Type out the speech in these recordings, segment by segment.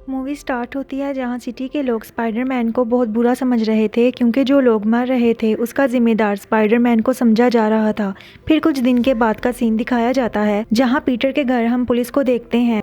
Movie start होती है जहाँ सिटी के लोग स्पाइडरमैन को बहुत बुरा समझ रहे थे क्योंकि जो लोग मर रहे थे उसका जिम्मेदार स्पाइडरमैन को समझा जा रहा था। फिर कुछ दिन के बाद का सीन दिखाया जाता है जहाँ पीटर के घर हम पुलिस को देखते हैं।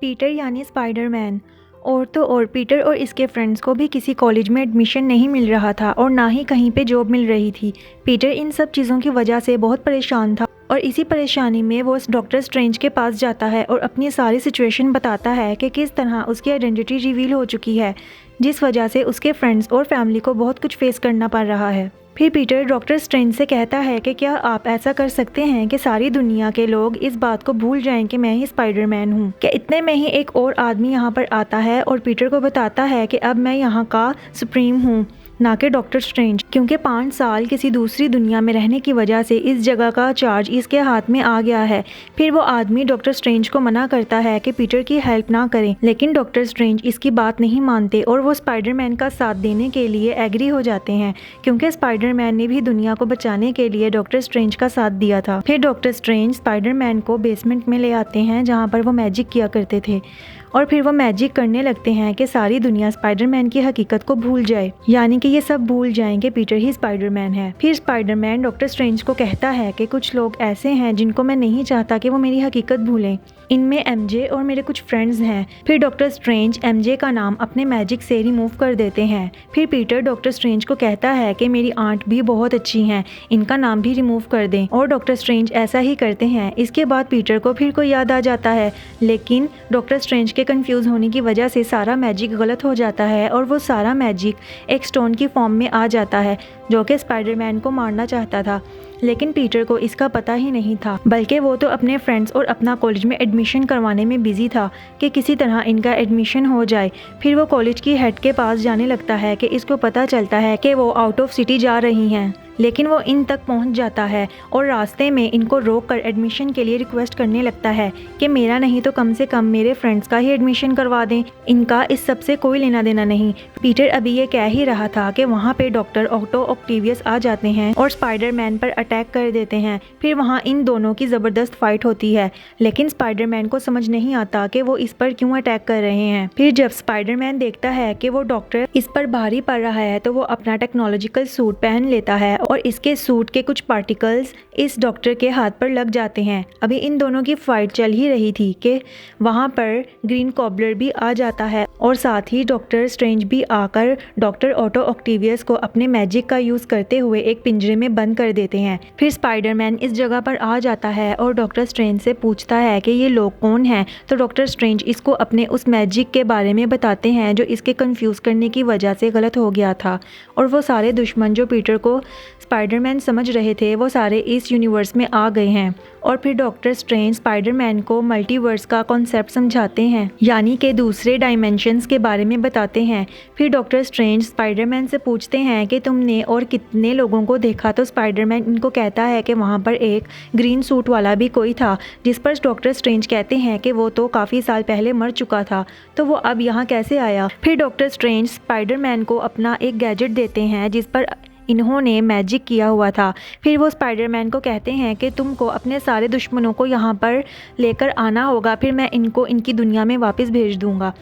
पीटर यानी स्पाइडरमैन। और तो और पीटर और इसके फ्रेंड्स को भी किसी कॉलेज में एडमिशन नहीं मिल रहा था और ना ही कहीं पे जॉब मिल रही थी। पीटर इन सब चीज़ों की वजह से बहुत परेशान था और इसी परेशानी में वो डॉक्टर स्ट्रेंज के पास जाता है और अपनी सारी सिचुएशन बताता है कि किस तरह उसकी आइडेंटिटी रिवील हो चुकी है, जिस वजह से उसके फ्रेंड्स और फैमिली को बहुत कुछ फेस करना पड़ रहा है। फिर पीटर डॉक्टर स्ट्रेंज से कहता है कि क्या आप ऐसा कर सकते हैं कि सारी दुनिया के लोग इस बात को भूल जाएं कि मैं ही स्पाइडरमैन हूँ। क्या इतने में ही एक और आदमी यहाँ पर आता है और पीटर को बताता है कि अब मैं यहाँ का सुप्रीम हूँ, ना कि डॉक्टर स्ट्रेंज, क्योंकि 5 साल किसी दूसरी दुनिया में रहने की वजह से इस जगह का चार्ज इसके हाथ में आ गया है। फिर वो आदमी डॉक्टर स्ट्रेंज को मना करता है कि पीटर की हेल्प ना करें, लेकिन डॉक्टर स्ट्रेंज इसकी बात नहीं मानते और वो स्पाइडरमैन का साथ देने के लिए एग्री हो जाते हैं, क्योंकि स्पाइडरमैन ने भी दुनिया को बचाने के लिए डॉक्टर स्ट्रेंज का साथ दिया था। फिर डॉक्टर स्ट्रेंज स्पाइडरमैन को बेसमेंट में ले आते हैं जहाँ पर वो मैजिक किया करते थे और फिर वो मैजिक करने लगते हैं कि सारी दुनिया स्पाइडरमैन की हकीकत को भूल जाए, यानी कि ये सब भूल जाएं कि पीटर ही स्पाइडरमैन है। फिर स्पाइडरमैन डॉक्टर स्ट्रेंज को कहता है कि कुछ लोग ऐसे हैं जिनको मैं नहीं चाहता कि वो मेरी हकीकत भूलें, इनमें एमजे और मेरे कुछ फ्रेंड्स हैं। फिर डॉक्टर स्ट्रेंज एमजे का नाम अपने मैजिक से रिमूव कर देते हैं। फिर पीटर डॉक्टर स्ट्रेंज को कहता है कि मेरी आंट भी बहुत अच्छी हैं, इनका नाम भी रिमूव कर दें, और डॉक्टर स्ट्रेंज ऐसा ही करते हैं। इसके बाद पीटर को फिर कोई याद आ जाता है, लेकिन डॉक्टर स्ट्रेंज के कंफ्यूज होने की वजह से सारा मैजिक गलत हो जाता है और वो सारा मैजिक एक स्टोन की फॉर्म में आ जाता है जो कि स्पाइडरमैन को मारना चाहता था। लेकिन पीटर को इसका पता ही नहीं था, बल्कि वो तो अपने फ्रेंड्स और अपना कॉलेज में एडमिशन करवाने में बिजी था कि किसी तरह इनका एडमिशन हो जाए। फिर वो कॉलेज की हेड के पास जाने लगता है कि इसको पता चलता है कि वो आउट ऑफ सिटी जा रही हैं, लेकिन वो इन तक पहुंच जाता है और रास्ते में इनको रोक कर एडमिशन के लिए रिक्वेस्ट करने लगता है कि मेरा नहीं तो कम से कम मेरे फ्रेंड्स का ही एडमिशन करवा दें, इनका इस सब से कोई लेना देना नहीं। पीटर अभी ये कह ही रहा था कि वहाँ पे डॉक्टर ऑक्टो ऑक्टेवियस आ जाते हैं और स्पाइडरमैन पर अटैक कर देते हैं। फिर वहाँ इन दोनों की ज़बरदस्त फाइट होती है, लेकिन स्पाइडरमैन को समझ नहीं आता कि वो इस पर क्यों अटैक कर रहे हैं। फिर जब स्पाइडरमैन देखता है कि वो डॉक्टर इस पर भारी पड़ रहा है तो वो अपना टेक्नोलॉजिकल सूट पहन लेता है और इसके सूट के कुछ पार्टिकल्स इस डॉक्टर के हाथ पर लग जाते हैं। अभी इन दोनों की फाइट चल ही रही थी कि वहाँ पर ग्रीन कॉबलर भी आ जाता है और साथ ही डॉक्टर स्ट्रेंज भी आकर डॉक्टर ऑटो ऑक्टेवियस को अपने मैजिक का यूज़ करते हुए एक पिंजरे में बंद कर देते हैं। फिर स्पाइडरमैन इस जगह पर आ जाता है और डॉक्टर स्ट्रेंज से पूछता है कि ये लोग कौन हैं, तो डॉक्टर स्ट्रेंज इसको अपने उस मैजिक के बारे में बताते हैं जो इसके कंफ्यूज करने की वजह से गलत हो गया था, और वो सारे दुश्मन जो पीटर को स्पाइडरमैन समझ रहे थे वो सारे इस यूनिवर्स में आ गए हैं। और फिर डॉक्टर स्ट्रेंज स्पाइडरमैन को मल्टीवर्स का कॉन्सेप्ट समझाते हैं, यानी कि दूसरे डायमेंशंस के बारे में बताते हैं। फिर डॉक्टर स्ट्रेंज स्पाइडरमैन से पूछते हैं कि तुमने और कितने लोगों को देखा, तो स्पाइडरमैन इनको कहता है कि वहाँ पर एक ग्रीन सूट वाला भी कोई था, जिस पर डॉक्टर स्ट्रेंज कहते हैं कि वो तो काफ़ी साल पहले मर चुका था, तो वो अब यहाँ कैसे आया। फिर डॉक्टर स्ट्रेंज स्पाइडरमैन को अपना एक गैजेट देते हैं जिस पर इन्होंने मैजिक किया हुआ था। फिर वो स्पाइडरमैन को कहते हैं कि तुमको अपने सारे दुश्मनों को यहाँ पर लेकर आना होगा, फिर मैं इनको इनकी दुनिया में वापस भेज दूँगा।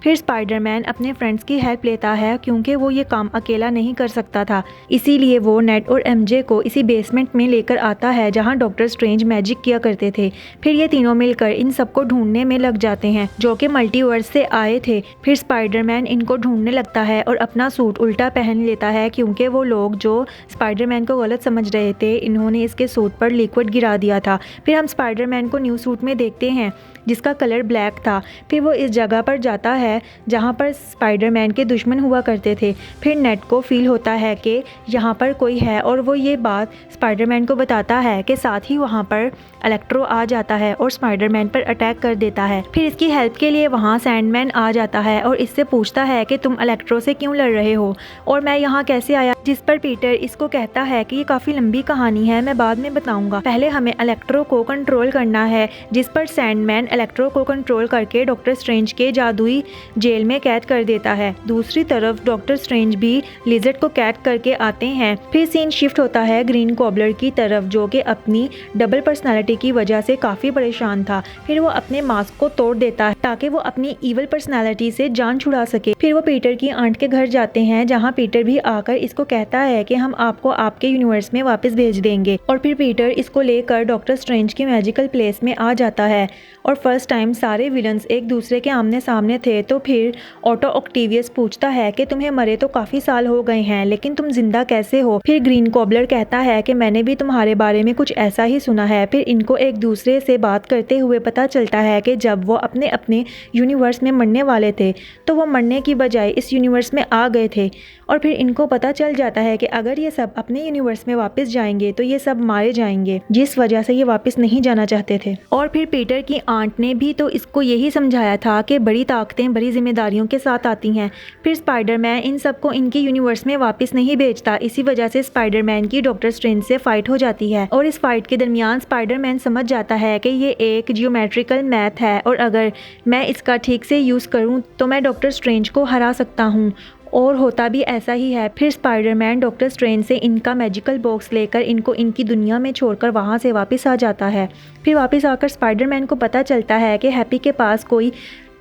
फिर स्पाइडरमैन अपने फ्रेंड्स की हेल्प लेता है क्योंकि वो ये काम अकेला नहीं कर सकता था, इसीलिए वो नेट और एमजे को इसी बेसमेंट में लेकर आता है जहां डॉक्टर स्ट्रेंज मैजिक किया करते थे। फिर ये तीनों मिलकर इन सबको ढूंढने में लग जाते हैं जो कि मल्टीवर्स से आए थे। फिर स्पाइडरमैन इनको ढूंढने लगता है और अपना सूट उल्टा पहन लेता है क्योंकि वो लोग जो स्पाइडरमैन को गलत समझ रहे थे इन्होंने इसके सूट पर लिक्विड गिरा दिया था। फिर हम स्पाइडरमैन को न्यू सूट में देखते हैं जिसका कलर ब्लैक था। फिर वो इस जगह पर जाता है जहाँ पर स्पाइडरमैन के दुश्मन हुआ करते थे। फिर नेट को फील होता है कि यहाँ पर कोई है और वो ये बात स्पाइडरमैन को बताता है कि साथ ही वहाँ पर इलेक्ट्रो आ जाता है और स्पाइडरमैन पर अटैक कर देता है। फिर इसकी हेल्प के लिए वहाँ सैंडमैन आ जाता है और इससे पूछता है कि तुम इलेक्ट्रो से क्यों लड़ रहे हो और मैं यहाँ कैसे आया। जिस पर पीटर इसको कहता है कि ये काफ़ी लंबी कहानी है, मैं बाद में बताऊंगा, पहले हमें इलेक्ट्रो को कंट्रोल करना है। जिस पर सैंडमैन इलेक्ट्रो को कंट्रोल करके डॉक्टर स्ट्रेंज के जादुई जेल में कैद कर देता है। दूसरी तरफ डॉक्टर स्ट्रेंज भी लिजर्ड को कैद करके आते हैं। फिर सीन शिफ्ट होता है ग्रीन गॉब्लर की तरफ, जो कि अपनी डबल पर्सनालिटी की वजह से काफ़ी परेशान था। फिर वो अपने मास्क को तोड़ देता है ताकि वो अपनी ईवल पर्सनालिटी से जान छुड़ा सके। फिर वो पीटर की आंट के घर जाते हैं, जहाँ पीटर भी आकर इसको कहता है कि हम आपको आपके यूनिवर्स में वापस भेज देंगे। और फिर पीटर इसको लेकर डॉक्टर स्ट्रेंज की मैजिकल प्लेस में आ जाता है और फर्स्ट टाइम सारे विलन्स एक दूसरे के आमने सामने थे। तो फिर ऑटो ऑक्टेवियस पूछता है कि तुम्हें मरे तो काफ़ी साल हो गए हैं, लेकिन तुम जिंदा कैसे हो? फिर ग्रीन गॉब्लर कहता है कि मैंने भी तुम्हारे बारे में कुछ ऐसा ही सुना है। फिर इनको एक दूसरे से बात करते हुए पता चलता है कि जब वो अपने अपने यूनिवर्स में मरने वाले थे तो वो मरने की बजाय इस यूनिवर्स में आ गए थे। और फिर इनको पता चल जाता है कि अगर ये सब अपने यूनिवर्स में वापस जाएंगे तो ये सब मारे जाएंगे, जिस वजह से ये वापस नहीं जाना चाहते थे। और फिर पीटर की आंट ने भी तो इसको यही समझाया था कि बड़ी ताकतें बड़ी जिम्मेदारियों के साथ आती हैं। फिर स्पाइडरमैन इन सबको इनके यूनिवर्स में वापस नहीं भेजता। इसी वजह से स्पाइडरमैन की डॉक्टर स्ट्रेंज से फाइट हो जाती है और इस फाइट के दरमियान स्पाइडरमैन समझ जाता है कि ये एक जियोमेट्रिकल मैथ है और अगर मैं इसका ठीक से यूज़ करूँ तो मैं डॉक्टर स्ट्रेंज को हरा सकता हूँ। और होता भी ऐसा ही है। फिर स्पाइडरमैन डॉक्टर स्ट्रेंज से इनका मैजिकल बॉक्स लेकर इनको इनकी दुनिया में छोड़कर वहाँ से वापस आ जाता है। फिर वापस आकर स्पाइडरमैन को पता चलता है कि हैप्पी के पास कोई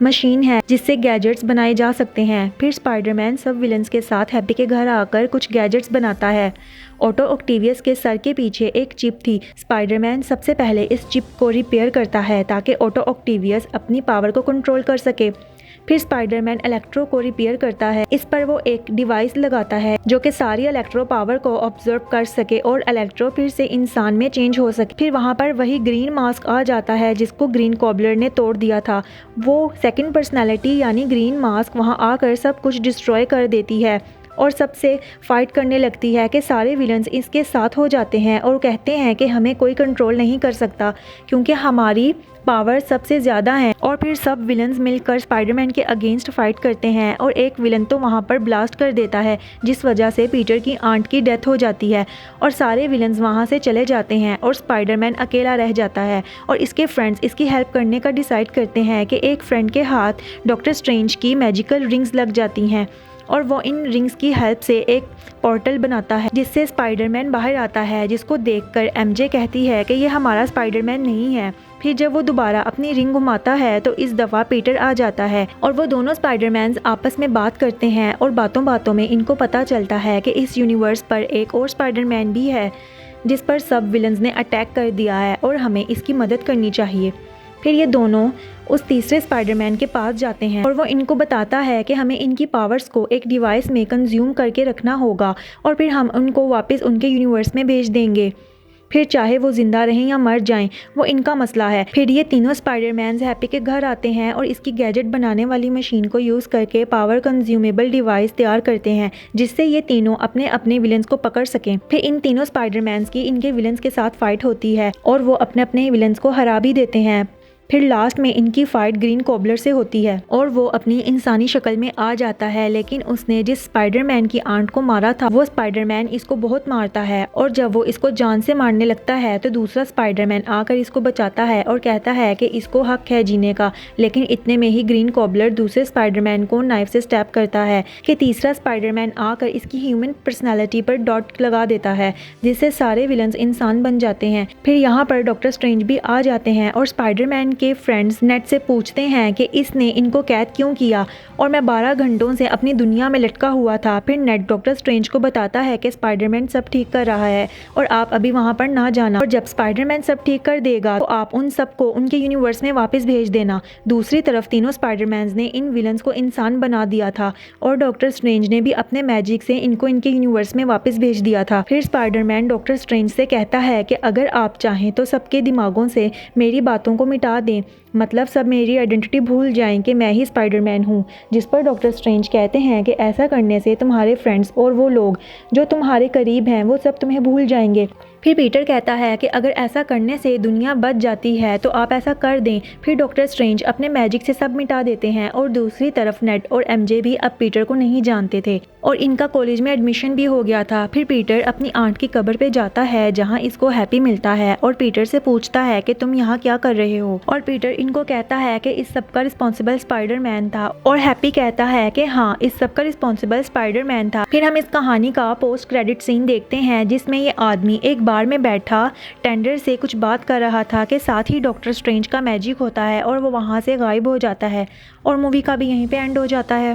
मशीन है जिससे गैजेट्स बनाए जा सकते हैं। फिर स्पाइडरमैन सब विलन्स के साथ हैप्पी के घर आकर कुछ गैजेट्स बनाता है। ऑटो ऑक्टेवियस के सर के पीछे एक चिप थी। स्पाइडरमैन सबसे पहले इस चिप को रिपेयर करता है ताकि ऑटो ऑक्टेवियस अपनी पावर को कंट्रोल कर सके। फिर स्पाइडरमैन इलेक्ट्रो को रिपेयर करता है। इस पर वो एक डिवाइस लगाता है जो कि सारी इलेक्ट्रो पावर को ऑब्जर्व कर सके और इलेक्ट्रो फिर से इंसान में चेंज हो सके। फिर वहाँ पर वही ग्रीन मास्क आ जाता है जिसको ग्रीन गॉब्लर ने तोड़ दिया था। वो सेकंड पर्सनालिटी यानी ग्रीन मास्क वहाँ आकर सब कुछ डिस्ट्रॉय कर देती है और सबसे फाइट करने लगती है कि सारे विलन्स इसके साथ हो जाते हैं और कहते हैं कि हमें कोई कंट्रोल नहीं कर सकता क्योंकि हमारी पावर सबसे ज़्यादा है। और फिर सब विलन्स मिलकर स्पाइडरमैन के अगेंस्ट फाइट करते हैं और एक विलन तो वहाँ पर ब्लास्ट कर देता है जिस वजह से पीटर की आंट की डेथ हो जाती है और सारे विलन्स वहाँ से चले जाते हैं और स्पाइडरमैन अकेला रह जाता है। और इसके फ्रेंड्स इसकी हेल्प करने का डिसाइड करते हैं कि एक फ्रेंड के हाथ डॉक्टर स्ट्रेंज की मैजिकल रिंग्स लग जाती हैं और वो इन रिंग्स की हेल्प से एक पोर्टल बनाता है जिससे स्पाइडरमैन बाहर आता है, जिसको देखकर एमजे कहती है कि ये हमारा स्पाइडरमैन नहीं है। फिर जब वो दोबारा अपनी रिंग घुमाता है तो इस दफ़ा पीटर आ जाता है और वो दोनों स्पाइडरमैन्स आपस में बात करते हैं और बातों बातों में इनको पता चलता है कि इस यूनिवर्स पर एक और स्पाइडरमैन भी है जिस पर सब विलन्स ने अटैक कर दिया है और हमें इसकी मदद करनी चाहिए। फिर ये दोनों उस तीसरे स्पाइडरमैन के पास जाते हैं और वो इनको बताता है कि हमें इनकी पावर्स को एक डिवाइस में कंज्यूम करके रखना होगा और फिर हम उनको वापस उनके यूनिवर्स में भेज देंगे। फिर चाहे वो जिंदा रहें या मर जाएं, वो इनका मसला है। फिर ये तीनों स्पाइडरमैन्स हैप्पी के घर आते हैं और इसकी गैजेट बनाने वाली मशीन को यूज़ करके पावर कंज्यूमेबल डिवाइस तैयार करते हैं जिससे ये तीनों अपने अपने विलन्स को पकड़ सकें। फिर इन तीनों स्पाइडरमैन्स की इनके विलन्स के साथ फाइट होती है और वो अपने अपने विलन्स को हरा भी देते हैं। फिर लास्ट में इनकी फ़ाइट ग्रीन गॉब्लर से होती है और वो अपनी इंसानी शक्ल में आ जाता है, लेकिन उसने जिस स्पाइडरमैन की आंट को मारा था वो स्पाइडरमैन इसको बहुत मारता है और जब वो इसको जान से मारने लगता है तो दूसरा स्पाइडरमैन आकर इसको बचाता है और कहता है कि इसको हक है जीने का। लेकिन इतने में ही ग्रीन गॉब्लर दूसरे स्पाइडरमैन को नाइफ से स्टैब करता है कि तीसरा स्पाइडरमैन आकर इसकी ह्यूमन पर्सनैलिटी पर डॉट लगा देता है जिससे सारे विलन्स इंसान बन जाते हैं। फिर यहाँ पर डॉक्टर स्ट्रेंज भी आ जाते हैं और स्पाइडरमैन के फ्रेंड्स नेट से पूछते हैं कि इसने इनको कैद क्यों किया और मैं 12 घंटों से अपनी दुनिया में लटका हुआ था। फिर नेट डॉक्टर स्ट्रेंज को बताता है कि स्पाइडरमैन सब ठीक कर रहा है और आप अभी वहां पर ना जाना और जब स्पाइडरमैन सब ठीक कर देगा तो आप उन सबको उनके यूनिवर्स में वापस भेज देना। दूसरी तरफ तीनों स्पाइडरमैन्स ने इन विलन्स को इंसान बना दिया था और डॉक्टर स्ट्रेंज ने भी अपने मैजिक से इनको इनके यूनिवर्स में वापस भेज दिया था। फिर स्पाइडरमैन डॉक्टर स्ट्रेंज से कहता है कि अगर आप चाहें तो सबके दिमागों से मेरी बातों को मिटा दें मतलब सब मेरी आइडेंटिटी भूल जाएं कि मैं ही स्पाइडरमैन हूँ। जिस पर डॉक्टर स्ट्रेंज कहते हैं कि ऐसा करने से तुम्हारे फ्रेंड्स और वो लोग जो तुम्हारे करीब हैं वो सब तुम्हें भूल जाएंगे। फिर पीटर कहता है कि अगर ऐसा करने से दुनिया बच जाती है तो आप ऐसा कर दें। फिर डॉक्टर स्ट्रेंज अपने मैजिक से सब मिटा देते हैं और दूसरी तरफ नेड और एमजे भी अब पीटर को नहीं जानते थे और इनका कॉलेज में एडमिशन भी हो गया था। फिर पीटर अपनी आंट की कब्र पे जाता है जहाँ इसको हैप्पी मिलता है और पीटर से पूछता है कि तुम यहाँ क्या कर रहे हो, और पीटर इनको कहता है कि इस सब का रिस्पॉन्सिबल स्पाइडरमैन था और हैप्पी कहता है कि हाँ, इस सब का रिस्पॉन्सिबल स्पाइडरमैन था। फिर हम इस कहानी का पोस्ट क्रेडिट सीन देखते हैं जिसमें ये आदमी एक बार में बैठा टेंडर से कुछ बात कर रहा था कि साथ ही डॉक्टर स्ट्रेंज का मैजिक होता है और वो वहाँ से गायब हो जाता है और मूवी का भी यहीं पे एंड हो जाता है।